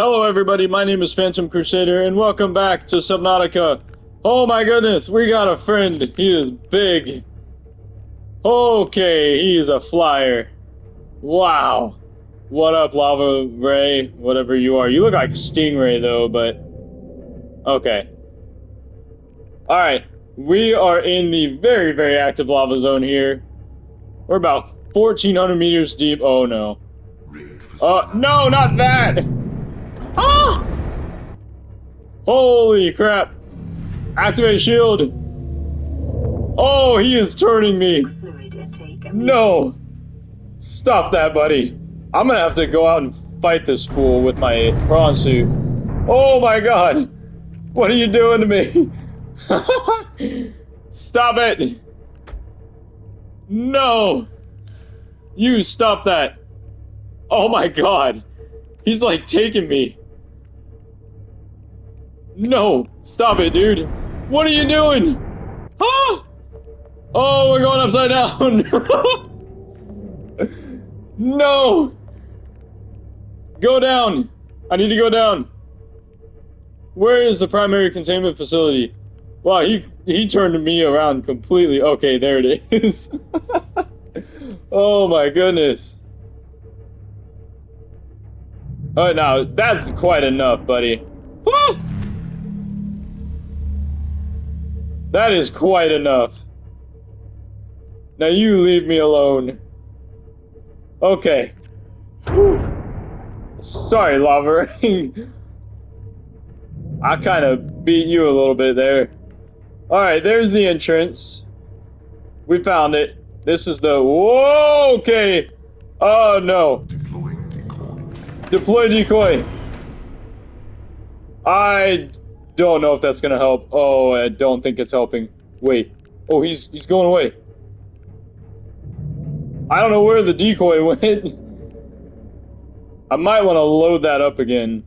Hello everybody, my name is Phantom Crusader, and welcome back to Subnautica. Oh my goodness, we got a friend. He is big. Okay, he is a flyer. Wow. What up, Lava Ray? Whatever you are. You look like Stingray though, but... okay. Alright, we are in the very, very active lava zone here. We're about 1,400 meters deep. Oh no. No, not that! Ah! Holy crap. Activate shield. Oh, he is turning me. No. Stop that, buddy. I'm gonna have to go out and fight this fool with my prawn suit. Oh my god. What are you doing to me? Stop it. No. You stop that. Oh my god. He's like taking me. No, stop it, dude. What are you doing? Ah! Oh, we're going upside down. No. Go down. I need to go down. Where is the primary containment facility? Wow, he turned me around completely. Okay, there it is. Oh my goodness. Oh, now that's quite enough, buddy. Ah! That is quite enough. Now you leave me alone. Okay. Whew. Sorry, Lava. I kind of beat you a little bit there. Alright, there's the entrance. We found it. This is the... whoa, okay. Oh, no. Deploy decoy. I don't know if that's gonna help. Oh, I don't think it's helping. Wait. Oh, he's going away. I don't know where the decoy went. I might want to load that up again.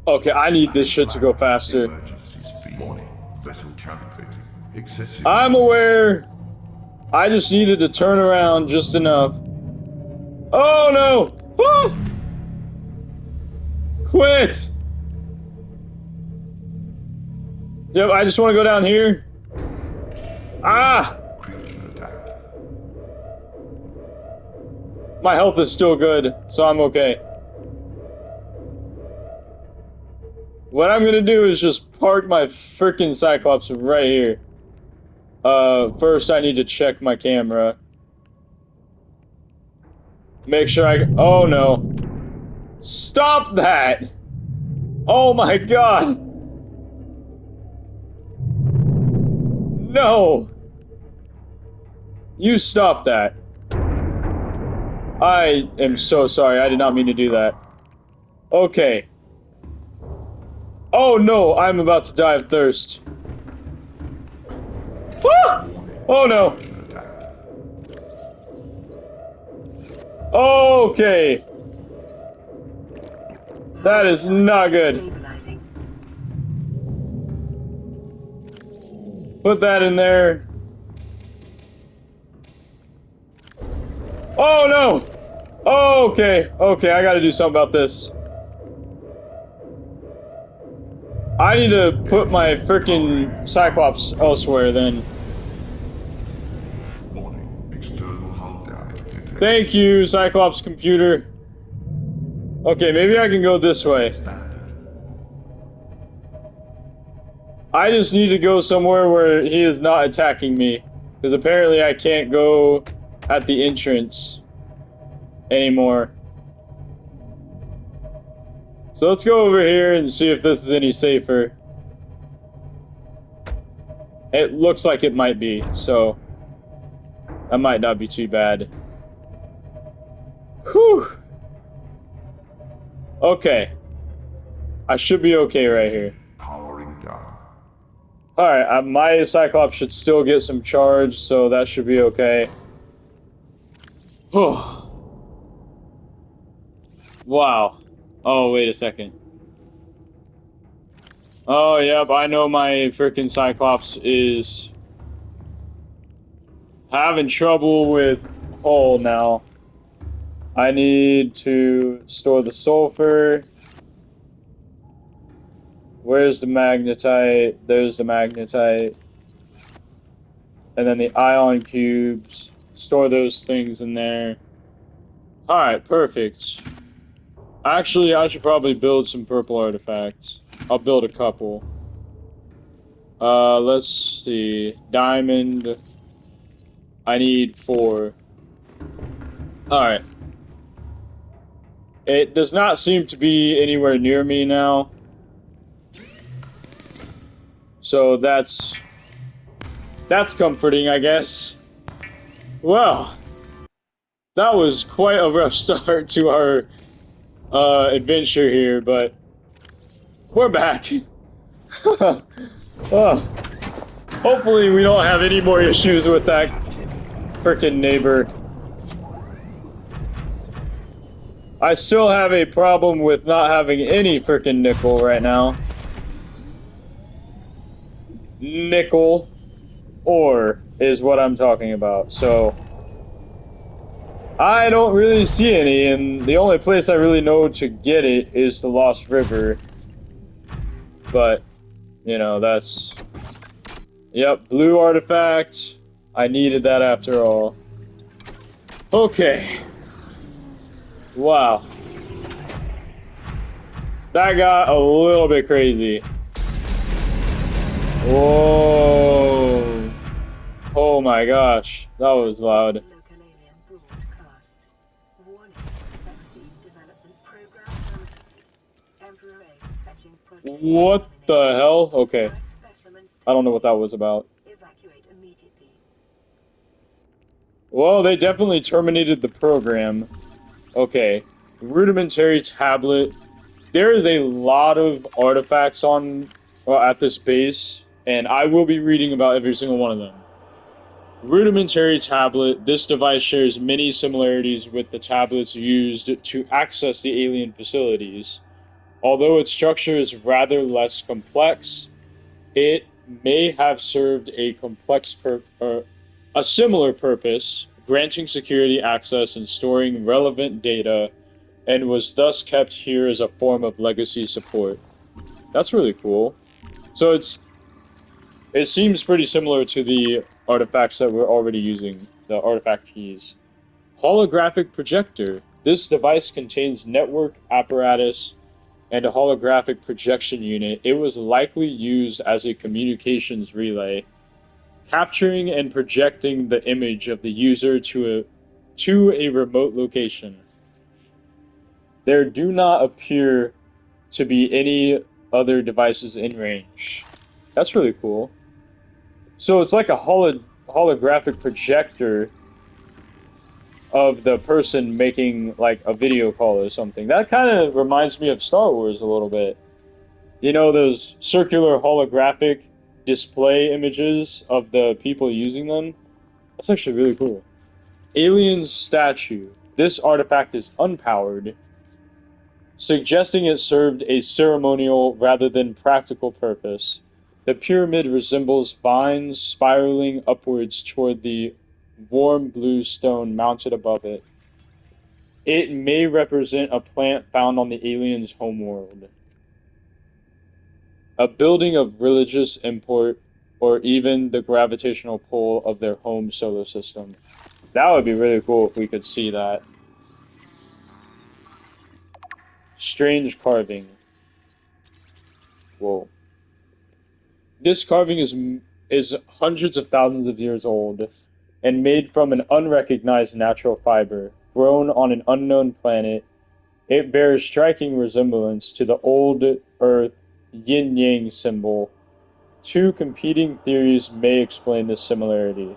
Okay, I need this shit to go faster. I'm aware. I just needed to turn around just enough. Oh no! Ah! Quit! Yep, I just want to go down here. Ah! My health is still good, so I'm okay. What I'm gonna do is just park my frickin' Cyclops right here. First I need to check my camera. Make sure oh no. Stop that! Oh my god! No! You stop that. I am so sorry, I did not mean to do that. Okay. Oh no, I'm about to die of thirst. Ah! Oh no. Okay. That is not good. Put that in there. Oh no! Okay, okay, I gotta do something about this. I need to put my frickin' Cyclops elsewhere then. Thank you, Cyclops computer. Okay, maybe I can go this way. I just need to go somewhere where he is not attacking me. Because apparently I can't go at the entrance anymore. So let's go over here and see if this is any safer. It looks like it might be, so that might not be too bad. Whew. Okay. I should be okay right here. Alright, my Cyclops should still get some charge, so that should be okay. Wow. Oh, wait a second. Oh, yep, I know my frickin' Cyclops is having trouble with hull now. I need to store the sulfur. Where's the magnetite? There's the magnetite. And then the ion cubes. Store those things in there. Alright, perfect. Actually, I should probably build some purple artifacts. I'll build a couple. Let's see. Diamond. I need 4. Alright. It does not seem to be anywhere near me now. So that's comforting, I guess. Well, that was quite a rough start to our adventure here, but we're back. Oh, hopefully we don't have any more issues with that frickin' neighbor. I still have a problem with not having any frickin' nickel right now. Nickel ore is what I'm talking about, so I don't really see any, and the only place I really know to get it is the Lost River. But, you know, that's... Yep, blue artifact. I needed that after all. Okay. Wow. That got a little bit crazy. Whoa. Oh my gosh. That was loud. What the hell? Okay. I don't know what that was about. Well, they definitely terminated the program. Okay. Rudimentary tablet. There is a lot of artifacts at this base, and I will be reading about every single one of them. Rudimentary tablet. This device shares many similarities with the tablets used to access the alien facilities. Although its structure is rather less complex, it may have served a similar purpose, granting security access and storing relevant data, and was thus kept here as a form of legacy support. That's really cool. So it seems pretty similar to the artifacts that we're already using, the artifact keys. Holographic projector. This device contains network apparatus and a holographic projection unit. It was likely used as a communications relay, capturing and projecting the image of the user to a remote location. There do not appear to be any other devices in range. That's really cool. So it's like a holographic projector of the person making like a video call or something. That kind of reminds me of Star Wars a little bit. You know, those circular holographic display images of the people using them? That's actually really cool. Alien statue. This artifact is unpowered, suggesting it served a ceremonial rather than practical purpose. The pyramid resembles vines spiraling upwards toward the warm blue stone mounted above it. It may represent a plant found on the aliens' homeworld, a building of religious import, or even the gravitational pull of their home solar system. That would be really cool if we could see that. Strange carving. Whoa. This carving is hundreds of thousands of years old and made from an unrecognized natural fiber, grown on an unknown planet. It bears striking resemblance to the old Earth yin-yang symbol. Two competing theories may explain this similarity.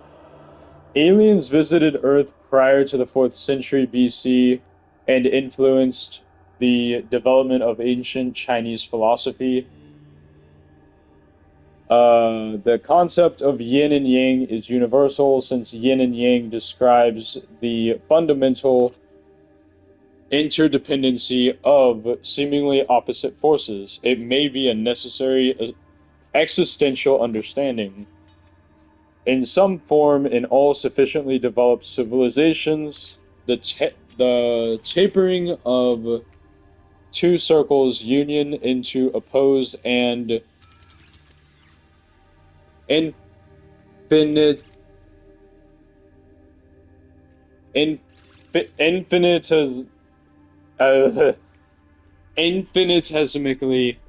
Aliens visited Earth prior to the 4th century BC and influenced the development of ancient Chinese philosophy. The concept of yin and yang is universal, since yin and yang describes the fundamental interdependency of seemingly opposite forces. It may be a necessary existential understanding. In some form, in all sufficiently developed civilizations, the The tapering of two circles union into opposed and infinite infinites uh, infinitesimally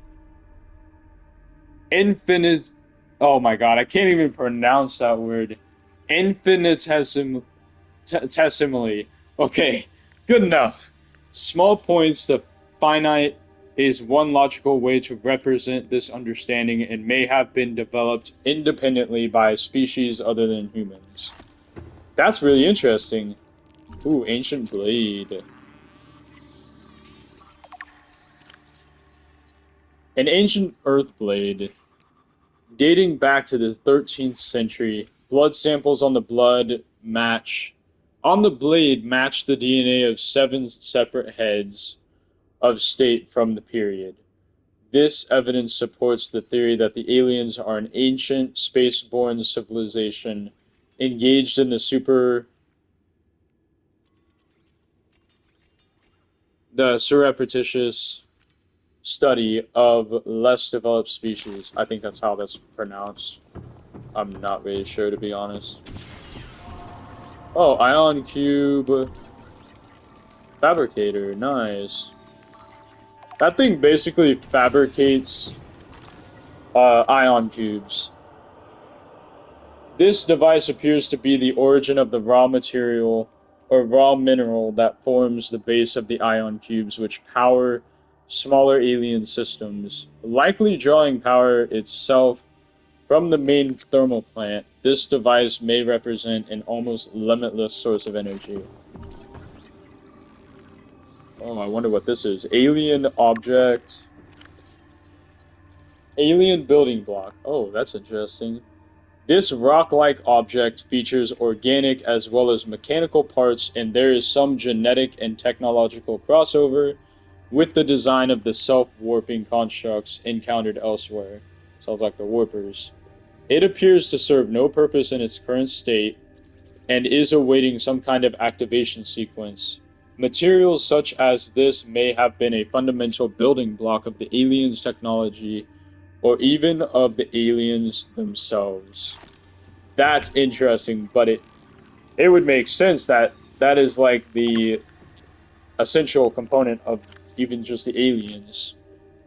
infinite. Oh my god, I can't even pronounce that word. Infinitesimally. Okay, good enough. Small points, the finite is one logical way to represent this understanding and may have been developed independently by species other than humans. That's really interesting. Ooh, ancient blade. An ancient earth blade dating back to the 13th century. Blood samples on the blade match the DNA of 7 separate heads of state from the period. This evidence supports the theory that the aliens are an ancient space-borne civilization engaged in the surreptitious study of less developed species. I think that's how that's pronounced. I'm not really sure, to be honest. Oh, ion cube fabricator, nice. That thing basically fabricates ion cubes. This device appears to be the origin of the raw material or raw mineral that forms the base of the ion cubes, which power smaller alien systems, likely drawing power itself from the main thermal plant. This device may represent an almost limitless source of energy. Oh, I wonder what this is. Alien object. Alien building block. Oh, that's interesting. This rock-like object features organic as well as mechanical parts, and there is some genetic and technological crossover with the design of the self-warping constructs encountered elsewhere. Sounds like the warpers. It appears to serve no purpose in its current state, and is awaiting some kind of activation sequence. Materials such as this may have been a fundamental building block of the aliens' technology, or even of the aliens themselves. That's interesting, but it would make sense that that is like the essential component of even just the aliens.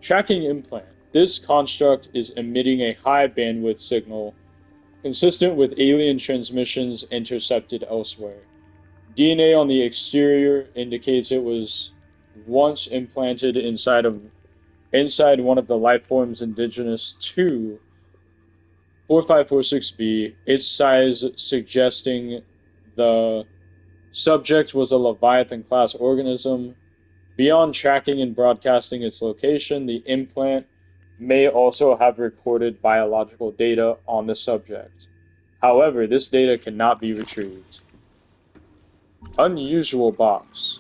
Tracking implant. This construct is emitting a high bandwidth signal consistent with alien transmissions intercepted elsewhere. DNA on the exterior indicates it was once implanted inside one of the life forms indigenous to 4546b, its size suggesting the subject was a Leviathan-class organism. Beyond tracking and broadcasting its location, the implant may also have recorded biological data on the subject. However, this data cannot be retrieved. Unusual box.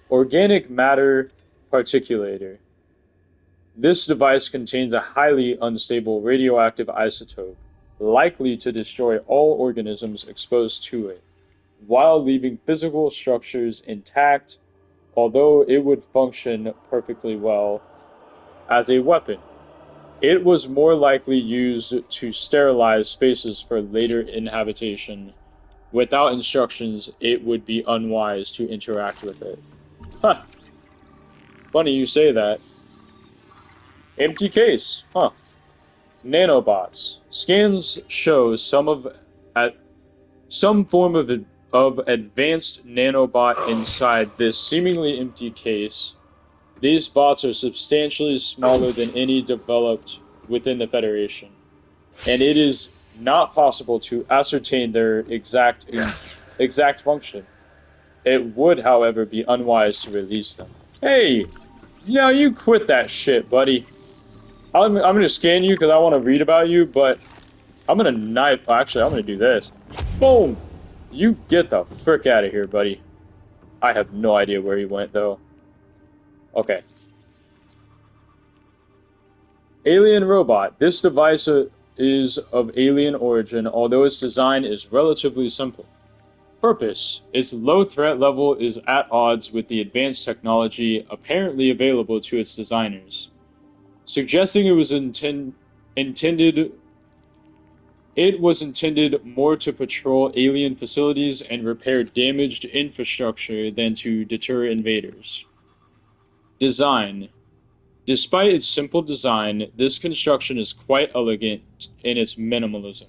Organic matter particulator. This device contains a highly unstable radioactive isotope, likely to destroy all organisms exposed to it, while leaving physical structures intact, although it would function perfectly well as a weapon. It was more likely used to sterilize spaces for later inhabitation. Without instructions, it would be unwise to interact with it. Huh. Funny you say that. Empty case. Huh. Nanobots. Scans show some form of advanced nanobot inside this seemingly empty case. These bots are substantially smaller than any developed within the Federation, and it is not possible to ascertain their exact function. It would, however, be unwise to release them. Hey, yeah, you quit that shit, buddy. I'm gonna scan you because I want to read about you, but I'm gonna knife. Actually, I'm gonna do this. Boom! You get the frick out of here, buddy. I have no idea where he went, though. Okay. Alien robot. This device is of alien origin, although its design is relatively simple. Purpose: its low threat level is at odds with the advanced technology apparently available to its designers, suggesting intended it was intended more to patrol alien facilities and repair damaged infrastructure than to deter invaders. Design: despite its simple design, this construction is quite elegant in its minimalism.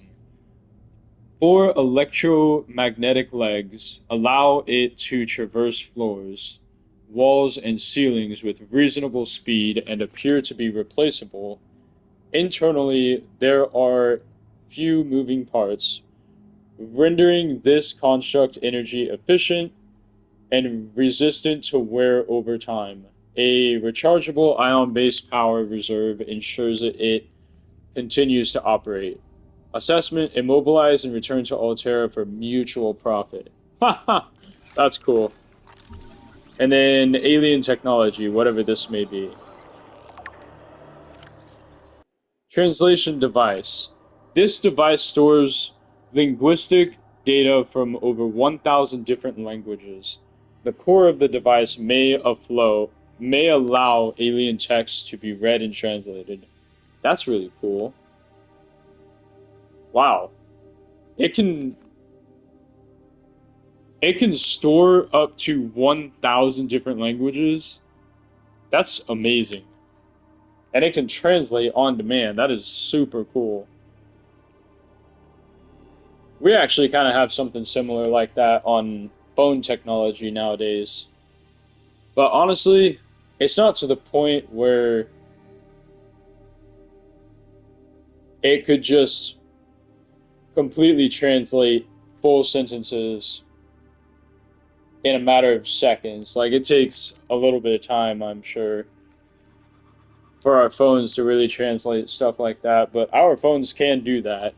Four electromagnetic legs allow it to traverse floors, walls, and ceilings with reasonable speed and appear to be replaceable. Internally, there are few moving parts, rendering this construct energy efficient and resistant to wear over time. A rechargeable ion-based power reserve ensures that it continues to operate. Assessment: immobilize and return to Altera for mutual profit. Haha, that's cool. And then alien technology, whatever this may be. Translation device. This device stores linguistic data from over 1,000 different languages. The core of the device may allow alien text to be read and translated. That's really cool. Wow. It can store up to 1,000 different languages. That's amazing. And it can translate on demand. That is super cool. We actually kind of have something similar like that on phone technology nowadays. But honestly, it's not to the point where it could just completely translate full sentences in a matter of seconds. Like, it takes a little bit of time, I'm sure, for our phones to really translate stuff like that. But our phones can do that.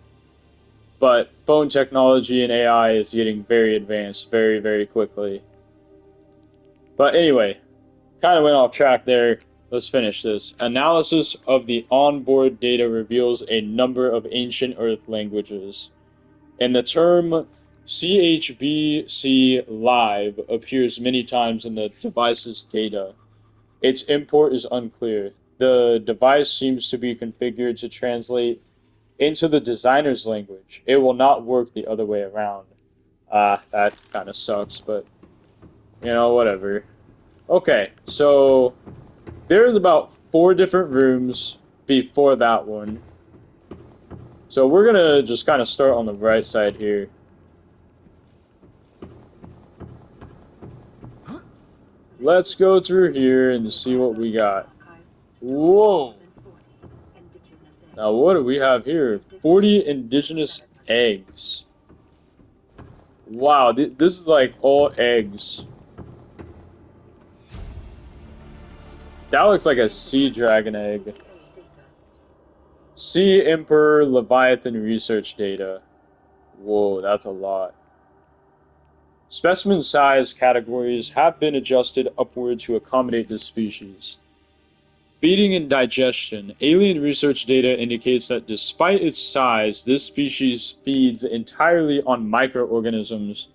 But phone technology and AI is getting very advanced very, very quickly. But anyway, kind of went off track there. Let's finish this. Analysis of the onboard data reveals a number of ancient Earth languages. And the term CHBC Live appears many times in the device's data. Its import is unclear. The device seems to be configured to translate into the designer's language. It will not work the other way around. That kind of sucks, but, you know, whatever. Okay, so there's about 4 different rooms before that one. So we're gonna just kind of start on the right side here. Let's go through here and see what we got. Whoa! Now what do we have here? 40 indigenous eggs. Wow, this is like all eggs. That looks like a sea dragon egg. Sea Emperor Leviathan research data. Whoa, that's a lot. Specimen size categories have been adjusted upward to accommodate this species. Feeding and digestion. Alien research data indicates that despite its size, this species feeds entirely on microorganisms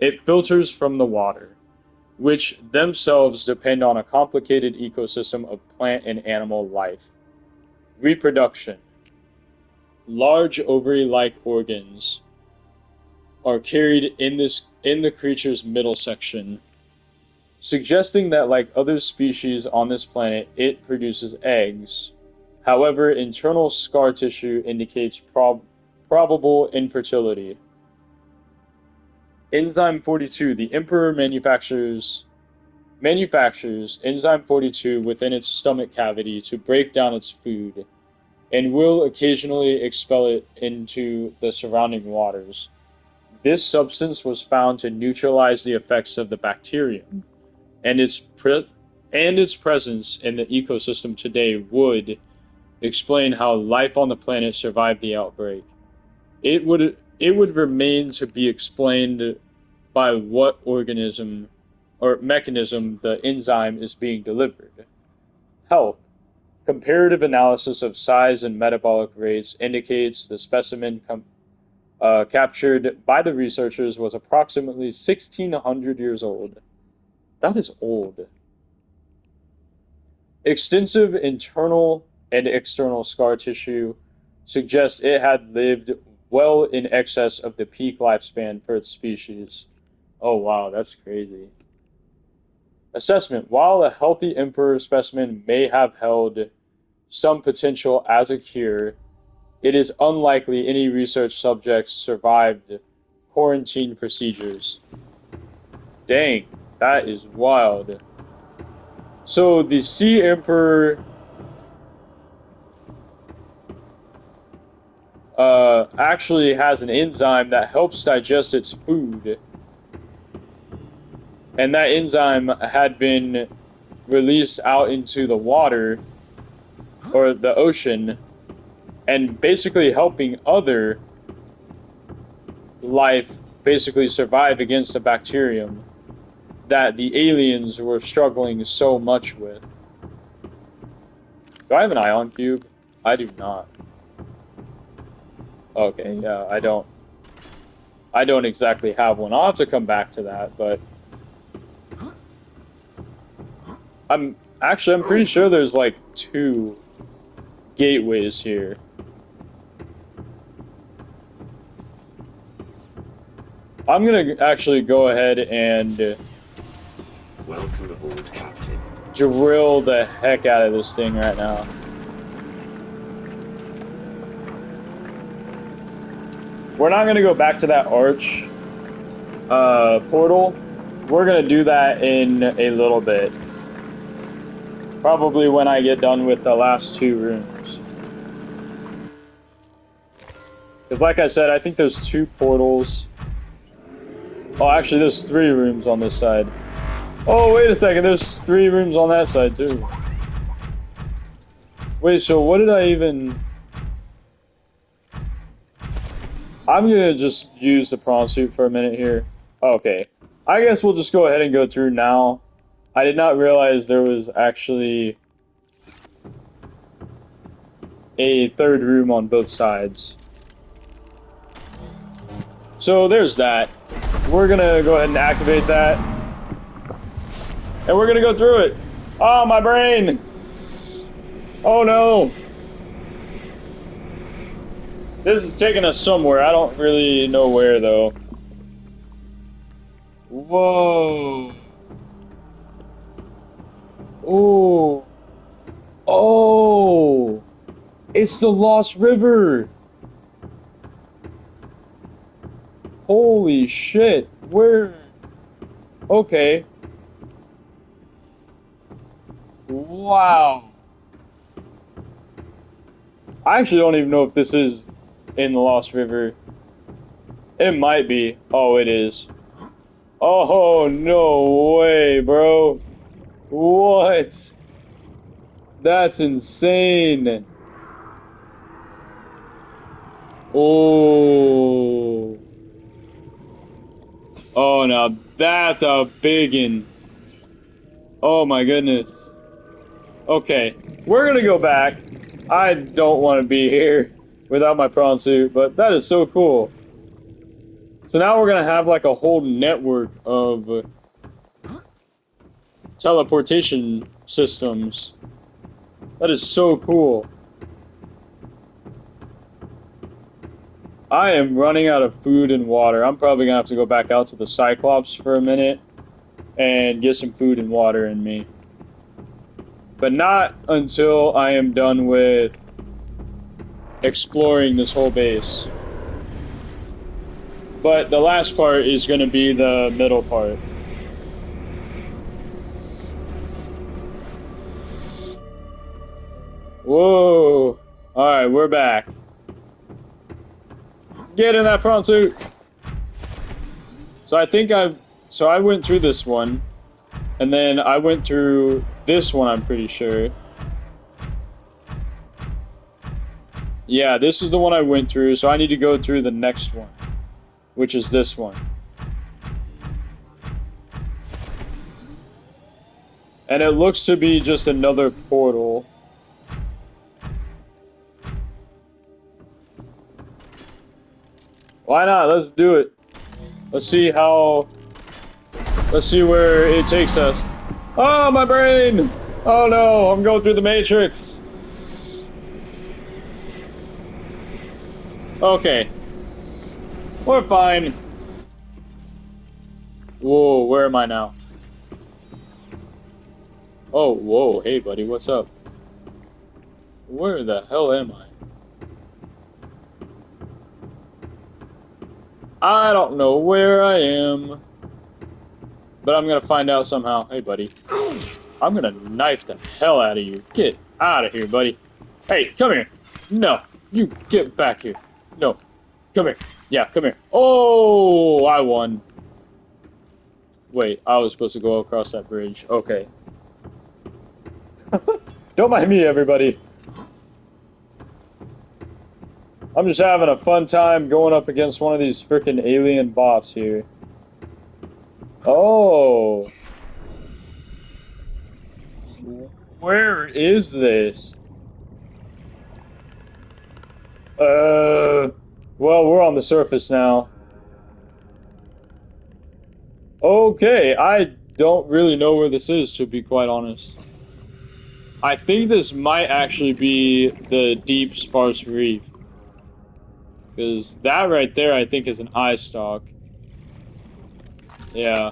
it filters from the water, which themselves depend on a complicated ecosystem of plant and animal life. Reproduction. Large ovary-like organs are carried in the creature's middle section, suggesting that, like other species on this planet, it produces eggs. However, internal scar tissue indicates probable infertility. Enzyme 42. The Emperor manufactures Enzyme 42 within its stomach cavity to break down its food, and will occasionally expel it into the surrounding waters. This substance was found to neutralize the effects of the bacterium, and its presence in the ecosystem today would explain how life on the planet survived the outbreak. It would remain to be explained by what organism or mechanism the enzyme is being delivered. Health. Comparative analysis of size and metabolic rates indicates the specimen captured by the researchers was approximately 1,600 years old. That is old. Extensive internal and external scar tissue suggests it had lived well in excess of the peak lifespan for its species. Oh wow, that's crazy. Assessment. While a healthy emperor specimen may have held some potential as a cure, it is unlikely any research subjects survived quarantine procedures. Dang, that is wild. So the sea emperor actually has an enzyme that helps digest its food. And that enzyme had been released out into the water or the ocean and basically helping other life basically survive against the bacterium that the aliens were struggling so much with. Do I have an ion cube? I do not. Okay, yeah, I don't exactly have one. I'll have to come back to that, but I'm pretty sure there's like 2 gateways here. I'm gonna actually go ahead and welcome aboard, Captain. Drill the heck out of this thing right now. We're not gonna go back to that arch portal. We're gonna do that in a little bit. Probably when I get done with the last 2 rooms. Because like I said, I think there's 2 portals. Oh, actually there's 3 rooms on this side. Oh, wait a second, there's 3 rooms on that side too. Wait, so what did I even... I'm gonna just use the prawn suit for a minute here. Okay. I guess we'll just go ahead and go through now. I did not realize there was actually a 3rd room on both sides. So there's that. We're gonna go ahead and activate that. And we're gonna go through it. Oh, my brain! Oh no! This is taking us somewhere. I don't really know where though. Whoa! Oh! Oh! It's the Lost River! Holy shit! Where? Okay. Wow. I actually don't even know if this is in the Lost River. It might be. Oh, it is. Oh, no way, bro. What? That's insane. Oh. Oh, now that's a biggin'. Oh my goodness. Okay, we're gonna go back. I don't want to be here without my prawn suit, but that is so cool. So now we're gonna have like a whole network of teleportation systems. That is so cool. I am running out of food and water. I'm probably gonna have to go back out to the Cyclops for a minute and get some food and water in me. But not until I am done with exploring this whole base. But the last part is going to be the middle part. Whoa! Alright, we're back. Get in that prawn suit! So I went through this one. And then I went through this one, I'm pretty sure. Yeah, this is the one I went through, so I need to go through the next one, which is this one. And it looks to be just another portal. Why not? Let's do it. Let's see how... Let's see where it takes us. Oh, my brain! Oh no, I'm going through the Matrix. Okay. We're fine. Whoa, where am I now? Oh, whoa, hey buddy, what's up? Where the hell am I? I don't know where I am. But I'm gonna find out somehow. Hey buddy. I'm gonna knife the hell out of you. Get out of here, buddy. Hey, come here. No, you get back here. No, come here. Yeah, come here. Oh, I won. Wait, I was supposed to go across that bridge. Okay. Don't mind me, everybody. I'm just having a fun time going up against one of these freaking alien bots here. Oh. Where is this? Well, we're on the surface now. Okay, I don't really know where this is, to be quite honest. I think this might actually be the deep sparse reef. Because that right there, I think, is an eye stalk. Yeah.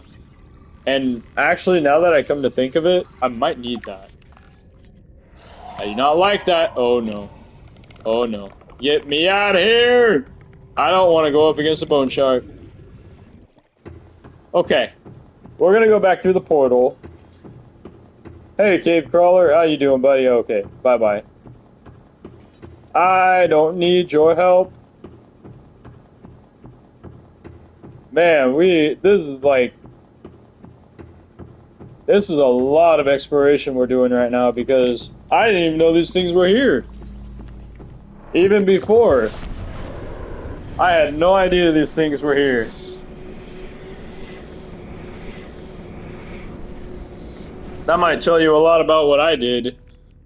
And actually, now that I come to think of it, I might need that. I do not like that. Oh no. Oh no. Get me out of here! I don't want to go up against a bone shark. Okay. We're gonna go back through the portal. Hey, cave crawler. How you doing, buddy? Okay. Bye-bye. I don't need your help. Man, this is a lot of exploration we're doing right now because I didn't even know these things were here. Even before. I had no idea these things were here. That might tell you a lot about what I did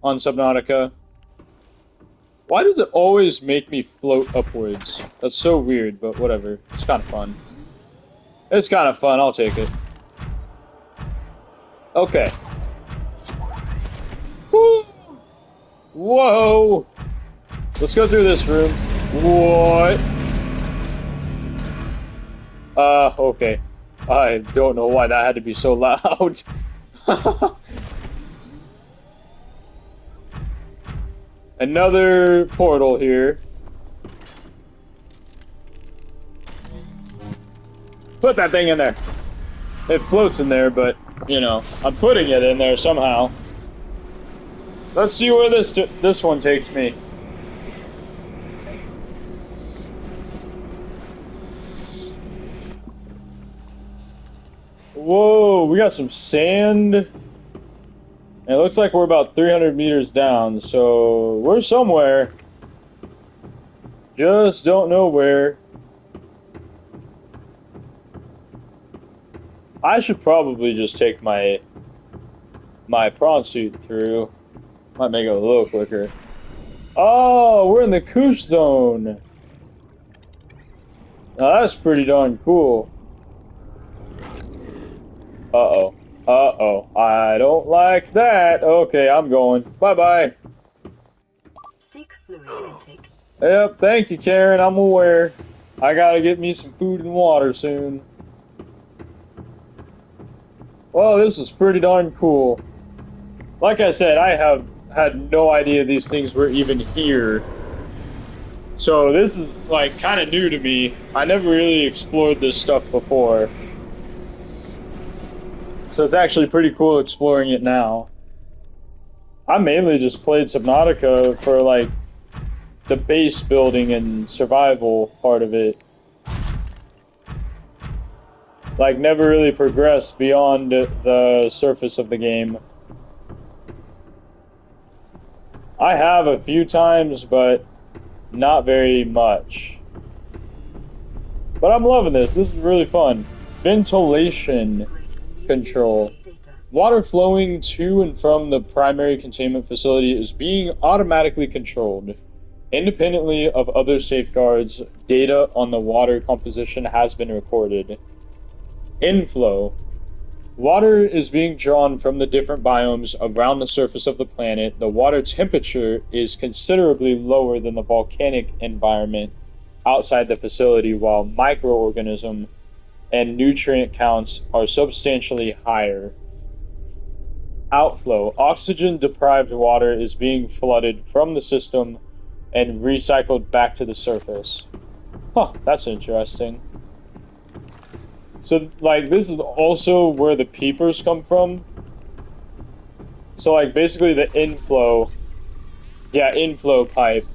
on Subnautica. Why does it always make me float upwards? That's so weird, but whatever. It's kind of fun. It's kind of fun, I'll take it. Okay. Woo! Whoa! Let's go through this room. What? Okay. I don't know why that had to be so loud. Another portal here. Put that thing in there. It floats in there, but, you know, I'm putting it in there somehow. Let's see where this one takes me. Whoa, we got some sand. And it looks like we're about 300 meters down, so we're somewhere. Just don't know where. I should probably just take my prawn suit through. Might make it a little quicker. Oh, we're in the Koosh zone. Now that's pretty darn cool. Uh-oh. Uh-oh. I don't like that. Okay, I'm going. Bye-bye. Seek fluid intake. Yep, thank you, Karen. I'm aware. I gotta get me some food and water soon. Well, this is pretty darn cool. Like I said, I have had no idea these things were even here. So this is, like, kind of new to me. I never really explored this stuff before. So it's actually pretty cool exploring it now. I mainly just played Subnautica for, like, the base building and survival part of it. Like, never really progressed beyond the surface of the game. I have a few times, but not very much. But I'm loving this. This is really fun. Ventilation control. Water flowing to and from the primary containment facility is being automatically controlled. Independently of other safeguards, data on the water composition has been recorded. Inflow. Water is being drawn from the different biomes around the surface of the planet. The water temperature is considerably lower than the volcanic environment outside the facility, while microorganism and nutrient counts are substantially higher. Outflow. Oxygen-deprived water is being flooded from the system and recycled back to the surface. Huh, that's interesting. So, like, this is also where the peepers come from. So, like, basically the inflow pipe,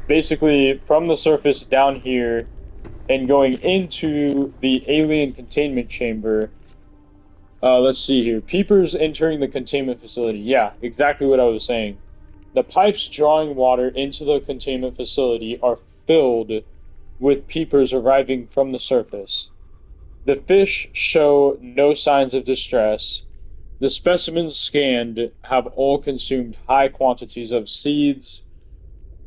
basically from the surface down here and going into the alien containment chamber. Let's see here. Peepers entering the containment facility. Yeah, exactly what I was saying. The pipes drawing water into the containment facility are filled with peepers arriving from the surface. The fish show no signs of distress. The specimens scanned have all consumed high quantities of seeds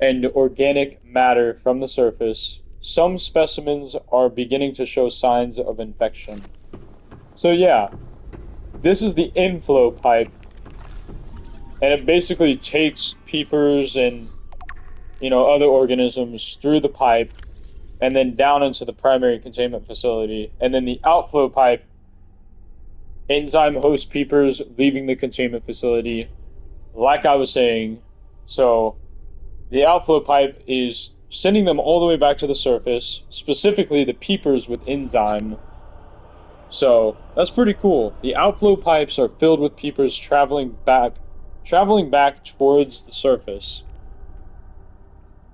and organic matter from the surface. Some specimens are beginning to show signs of infection. So yeah, this is the inflow pipe, and it basically takes peepers and, other organisms through the pipe and then down into the primary containment facility. And then the outflow pipe, enzyme host peepers leaving the containment facility, like I was saying. So the outflow pipe is sending them all the way back to the surface, specifically the peepers with enzyme. So that's pretty cool. The outflow pipes are filled with peepers traveling back towards the surface.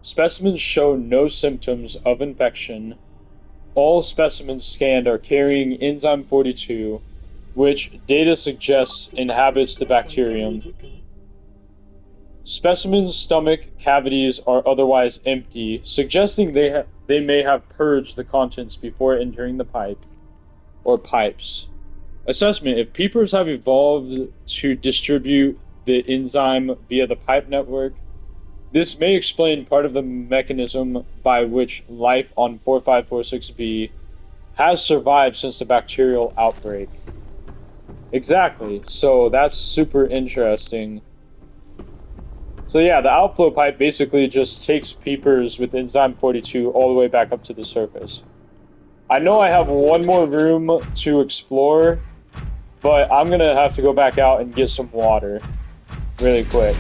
Specimens show no symptoms of infection. All specimens scanned are carrying enzyme 42, which data suggests inhabits the bacterium. Specimens' stomach cavities are otherwise empty, suggesting they may have purged the contents before entering the pipe or pipes. Assessment: if peepers have evolved to distribute the enzyme via the pipe network, this may explain part of the mechanism by which life on 4546b has survived since the bacterial outbreak. Exactly, so that's super interesting. So yeah, the outflow pipe basically just takes peepers with enzyme 42 all the way back up to the surface. I know I have one more room to explore, but I'm gonna have to go back out and get some water really quick.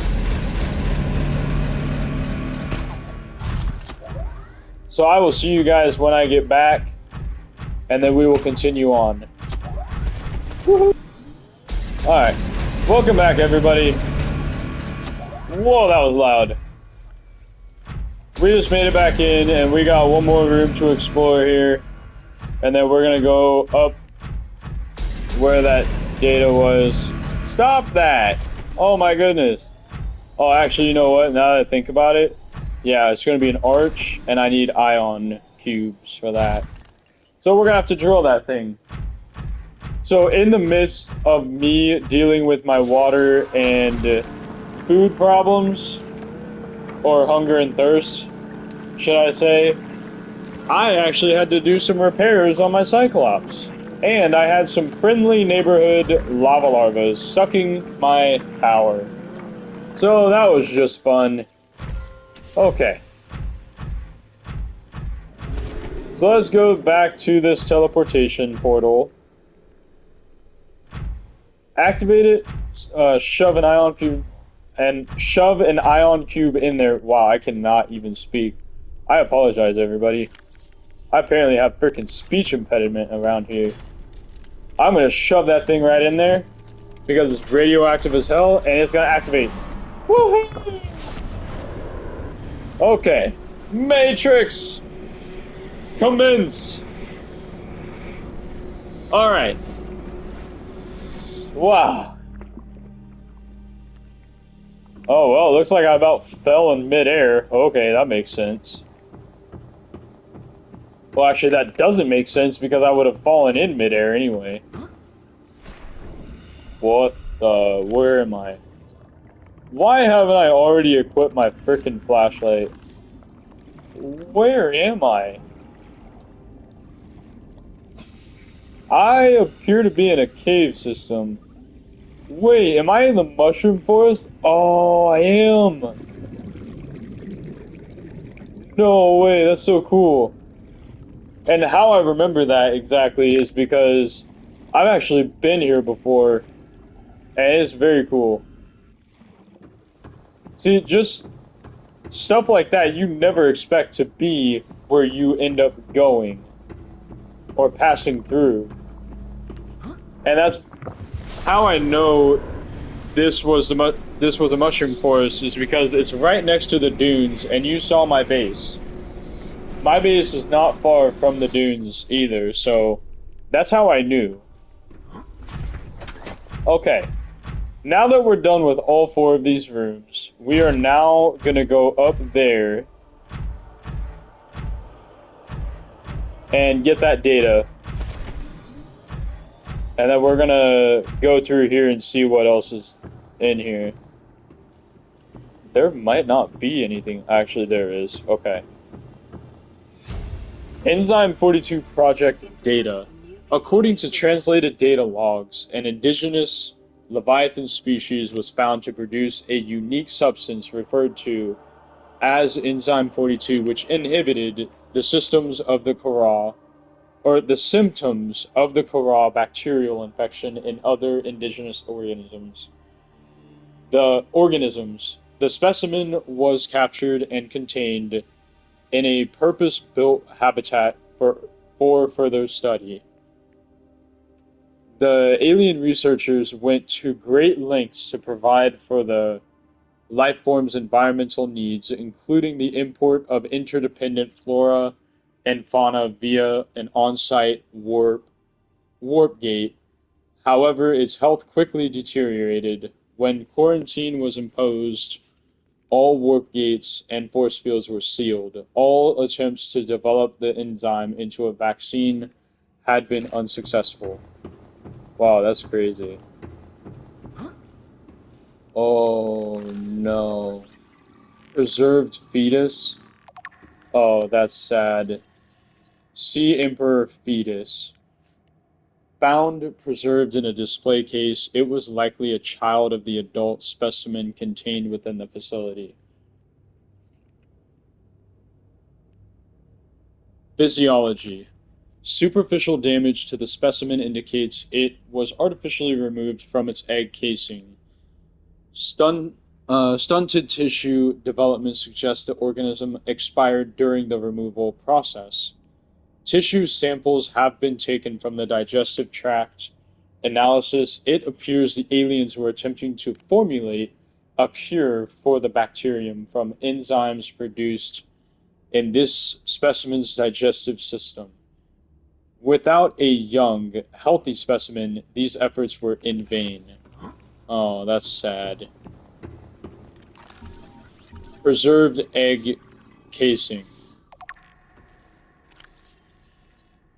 So I will see you guys when I get back, and then we will continue on. Alright, welcome back everybody. Whoa, that was loud. We just made it back in, and we got one more room to explore here. And then we're gonna go up where that data was. Stop that! Oh my goodness. Oh, actually, you know what? Now that I think about it, yeah, it's gonna be an arch, and I need ion cubes for that. So we're gonna have to drill that thing. So in the midst of me dealing with my water and food problems, or hunger and thirst, should I say, I actually had to do some repairs on my Cyclops. And I had some friendly neighborhood lava larvas sucking my power. So that was just fun. Okay. So let's go back to this teleportation portal. Activate it, shove an ion cube in there. Wow, I cannot even speak. I apologize, everybody. I apparently have freaking speech impediment around here. I'm gonna shove that thing right in there because it's radioactive as hell, and it's gonna activate. Woohoo! Okay, Matrix, commence. All right. Wow. Oh well, looks like I about fell in midair. Okay, that makes sense. Well, actually, that doesn't make sense because I would have fallen in midair anyway. What the? Where am I? Why haven't I already equipped my frickin' flashlight? Where am I? I appear to be in a cave system. Wait, am I in the mushroom forest? Oh, I am. No way, that's so cool. And how I remember that exactly is because I've actually been here before, and it's very cool. See, just stuff like that you never expect to be where you end up going or passing through. And that's how I know this was a mushroom forest is because it's right next to the dunes, and you saw my base. My base is not far from the dunes either, so that's how I knew. Okay, now that we're done with all 4 of these rooms, we are now gonna go up there and get that data. And then we're gonna go through here and see what else is in here. There might not be anything. Actually, there is. Okay. Enzyme 42 project data. According to translated data logs, an indigenous Leviathan species was found to produce a unique substance referred to as Enzyme 42, which inhibited the systems of the Kara, or the symptoms of the Kara bacterial infection in other indigenous organisms. The specimen was captured and contained in a purpose-built habitat for further study. The alien researchers went to great lengths to provide for the life form's environmental needs, including the import of interdependent flora and fauna via an on-site warp gate. However, its health quickly deteriorated. When quarantine was imposed, all warp gates and force fields were sealed. All attempts to develop the enzyme into a vaccine had been unsuccessful. Wow, that's crazy. Oh no. Preserved fetus? Oh, that's sad. Sea Emperor fetus. Found preserved in a display case, it was likely a child of the adult specimen contained within the facility. Physiology. Superficial damage to the specimen indicates it was artificially removed from its egg casing. Stunted tissue development suggests the organism expired during the removal process. Tissue samples have been taken from the digestive tract analysis. It appears the aliens were attempting to formulate a cure for the bacterium from enzymes produced in this specimen's digestive system. Without a young, healthy specimen, these efforts were in vain. Oh, that's sad. Preserved egg casing.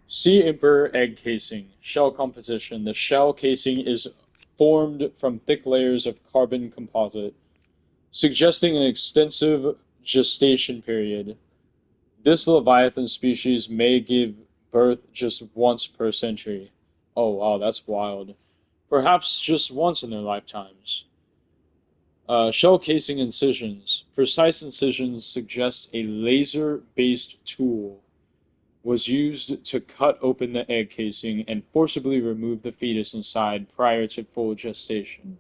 Sea Emperor egg casing. Shell composition. The shell casing is formed from thick layers of carbon composite, suggesting an extensive gestation period. This Leviathan species may give birth just once per century. Oh wow, that's wild. Perhaps just once in their lifetimes. Shell casing incisions. Precise incisions suggest a laser-based tool was used to cut open the egg casing and forcibly remove the fetus inside prior to full gestation.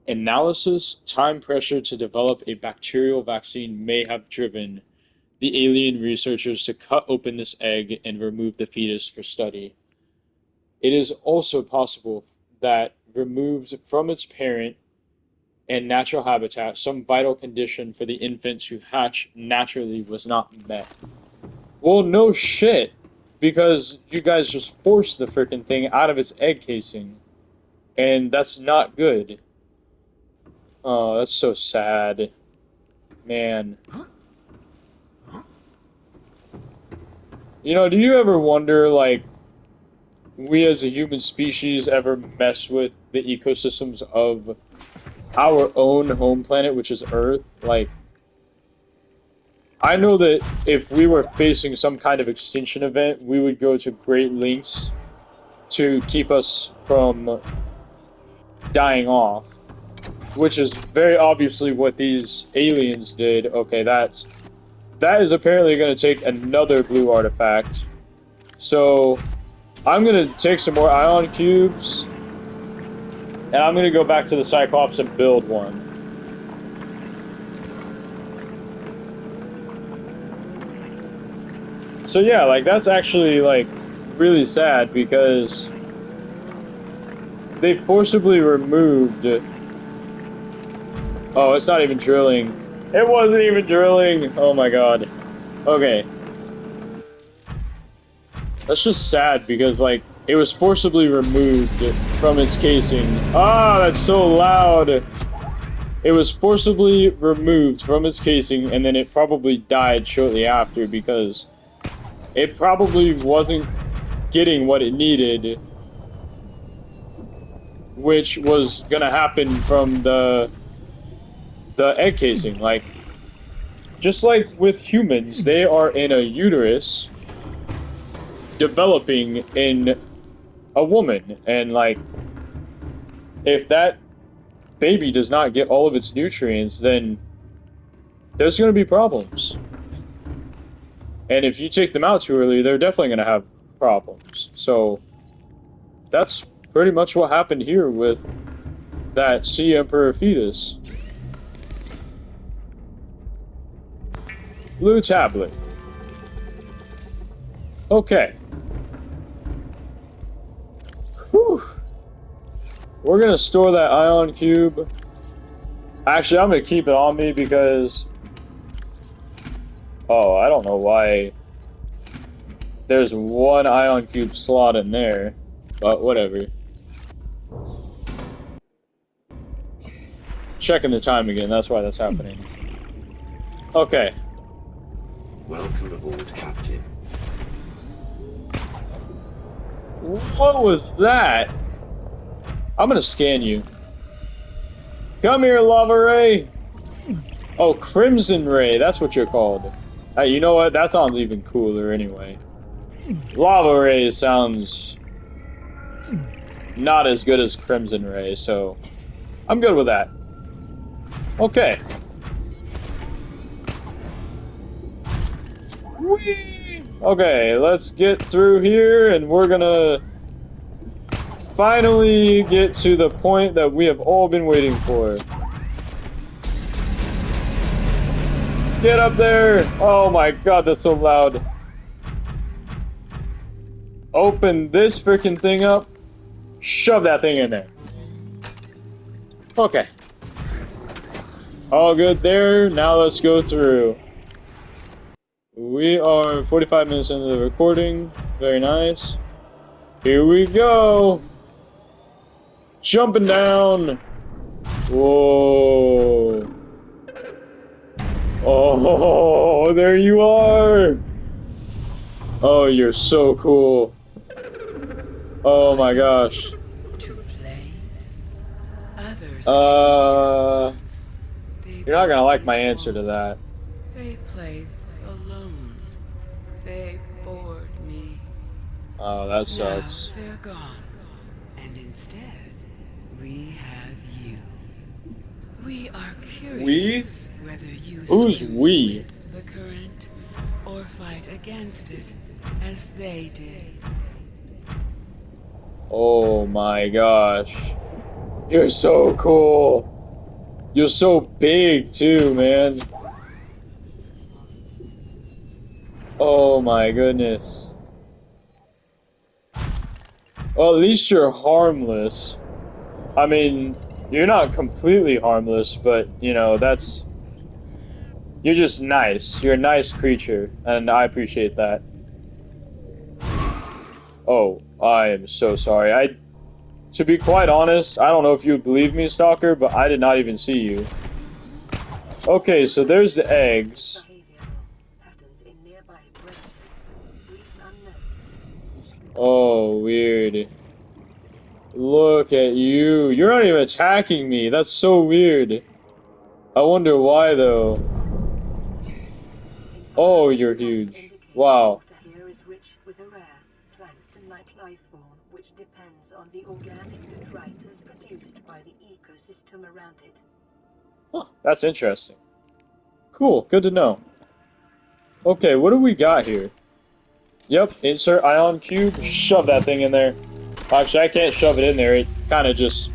Analysis, time pressure to develop a bacterial vaccine may have driven the alien researchers to cut open this egg and remove the fetus for study. It is also possible that removed from its parent and natural habitat, some vital condition for the infant to hatch naturally was not met. Well, no shit, because you guys just forced the frickin' thing out of its egg casing, and that's not good. Oh, that's so sad. Man. You know, do you ever wonder, like, we as a human species ever mess with the ecosystems of our own home planet, which is Earth? Like, I know that if we were facing some kind of extinction event, we would go to great lengths to keep us from dying off, which is very obviously what these aliens did. Okay, that is apparently going to take another blue artifact. So I'm going to take some more ion cubes, and I'm going to go back to the Cyclops and build one. So yeah, like, that's actually, like, really sad because they forcibly removed... Oh, it's not even drilling. It wasn't even drilling! Oh my god. Okay. That's just sad because, like, it was forcibly removed from its casing. Ah, that's so loud! It was forcibly removed from its casing, and then it probably died shortly after because it probably wasn't getting what it needed, which was gonna happen from the egg casing. Like, just like with humans, they are in a uterus developing in a woman, and like, if that baby does not get all of its nutrients, then there's gonna be problems. And if you take them out too early, they're definitely gonna have problems. So that's pretty much what happened here with that Sea Emperor fetus. Blue tablet. Okay. Whew. We're gonna store that ion cube. Actually, I'm gonna keep it on me because... Oh, I don't know why there's one ion cube slot in there, but whatever. Checking the time again, that's why that's happening. Okay. Welcome aboard, Captain. What was that? I'm gonna scan you. Come here, Lava Ray! Oh, Crimson Ray, that's what you're called. Hey, you know what? That sounds even cooler anyway. Lava Ray sounds not as good as Crimson Ray, so I'm good with that. Okay. Whee! Okay, let's get through here, and we're gonna finally get to the point that we have all been waiting for. Get up there! Oh my god, that's so loud. Open this freaking thing up. Shove that thing in there. Okay. All good there. Now let's go through. We are 45 minutes into the recording. Very nice. Here we go. Jumping down. Whoa. Oh, there you are. Oh, you're so cool. Oh my gosh. To play. Others you're not gonna like my answer to that. They played alone. They bored me. Oh, that sucks. Now they're gone. And instead, we have you. We are curious whether you Who's swim we? with the current or fight against it as they did. Oh my gosh. You're so cool. You're so big too, man. Oh my goodness. Well, at least you're harmless. I mean, you're not completely harmless, but, you know, that's... You're just nice. You're a nice creature, and I appreciate that. Oh, I am so sorry. To be quite honest, I don't know if you would believe me, Stalker, but I did not even see you. Okay, so there's the eggs. Patterns in nearby branches. Reason unknown. Oh, weird. Look at you. You're not even attacking me. That's so weird. I wonder why, though. Oh, you're huge. Wow. Water here is rich with a rare plankton-like life form which depends on the organic detritus produced by the ecosystem around it. Huh, that's interesting. Cool, good to know. Okay, what do we got here? Yep, insert ion cube, shove that thing in there. Actually, I can't shove it in there, it kind of just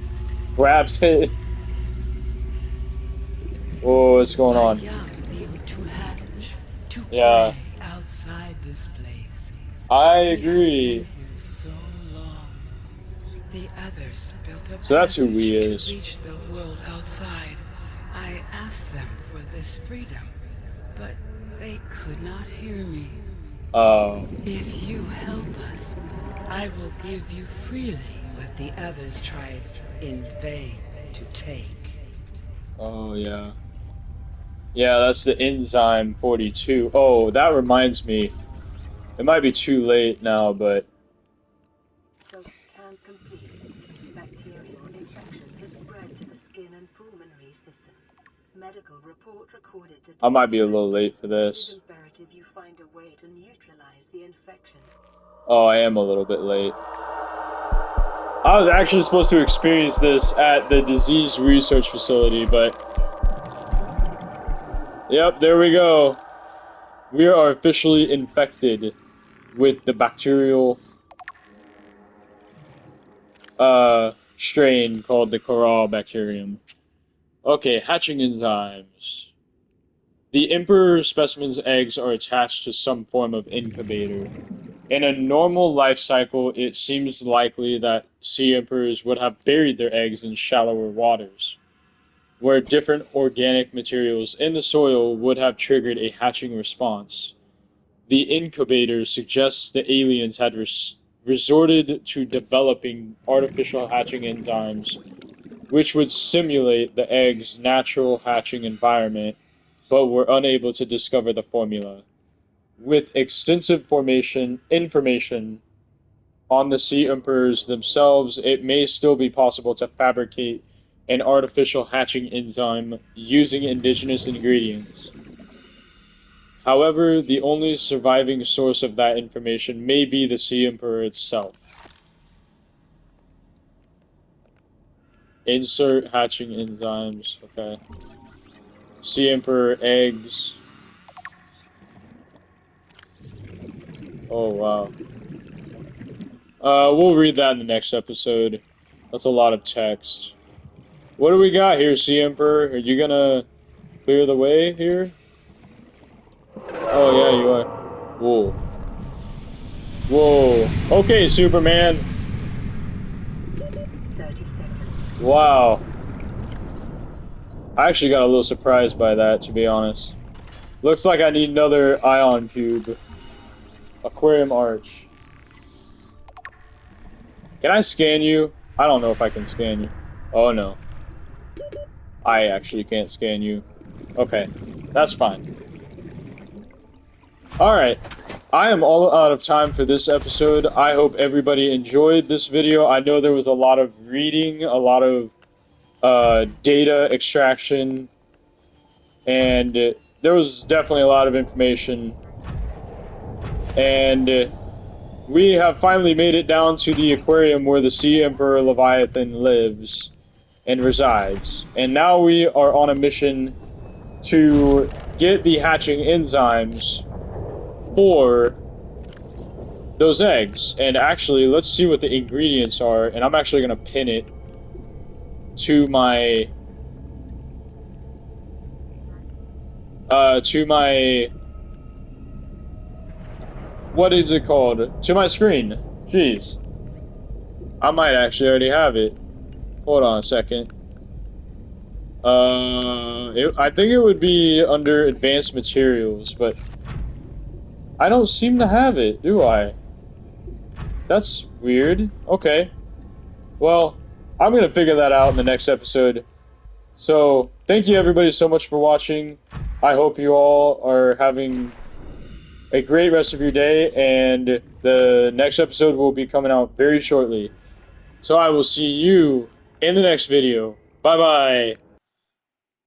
grabs it. Whoa, what's going My on? young need to hatch, to Yeah. play outside this place. I We have agree. been here so long. The others built a So that's who passage we to is. reach the world outside. I asked them for this freedom, but they could not hear me. If you help us, I will give you freely what the others tried in vain to take. Oh, yeah. Yeah, that's the enzyme 42. Oh, that reminds me. It might be too late now, but Scan complete. Bacterial infection has spread to the skin and pulmonary system. Medical report recorded today. I might be a little late for It this. is imperative you find a way to neutralize the infection. Oh, I am a little bit late. I was actually supposed to experience this at the disease research facility, but... Yep, there we go. We are officially infected with the bacterial strain called the Corallbacterium. Okay, hatching enzymes. The emperor specimen's eggs are attached to some form of incubator. In a normal life cycle, it seems likely that sea emperors would have buried their eggs in shallower waters, where different organic materials in the soil would have triggered a hatching response. The incubator suggests the aliens had resorted to developing artificial hatching enzymes, which would simulate the egg's natural hatching environment, but were unable to discover the formula. With extensive information on the sea emperors themselves, it may still be possible to fabricate an artificial hatching enzyme using indigenous ingredients. However, the only surviving source of that information may be the sea emperor itself. Insert hatching enzymes, okay. Sea emperor eggs. Oh, wow. We'll read that in the next episode. That's a lot of text. What do we got here, Sea Emperor? Are you gonna clear the way here? Oh, yeah, you are. Whoa. Whoa. Okay, Superman. 30 seconds. Wow. I actually got a little surprised by that, to be honest. Looks like I need another ion cube. Aquarium arch. Can I scan you? I don't know if I can scan you. Oh, no. I actually can't scan you. Okay. That's fine. Alright. I am all out of time for this episode. I hope everybody enjoyed this video. I know there was a lot of reading, a lot of data extraction, and there was definitely a lot of information. And we have finally made it down to the aquarium where the Sea Emperor Leviathan lives and resides. And now we are on a mission to get the hatching enzymes for those eggs. And actually, let's see what the ingredients are. And I'm actually going to pin it to my what is it called? To my screen. Jeez. I might actually already have it. Hold on a second. I think it would be under advanced materials, but I don't seem to have it, do I? That's weird. Okay. Well, I'm gonna figure that out in the next episode. So, thank you everybody so much for watching. I hope you all are having a great rest of your day, and the next episode will be coming out very shortly. So I will see you in the next video. Bye-bye.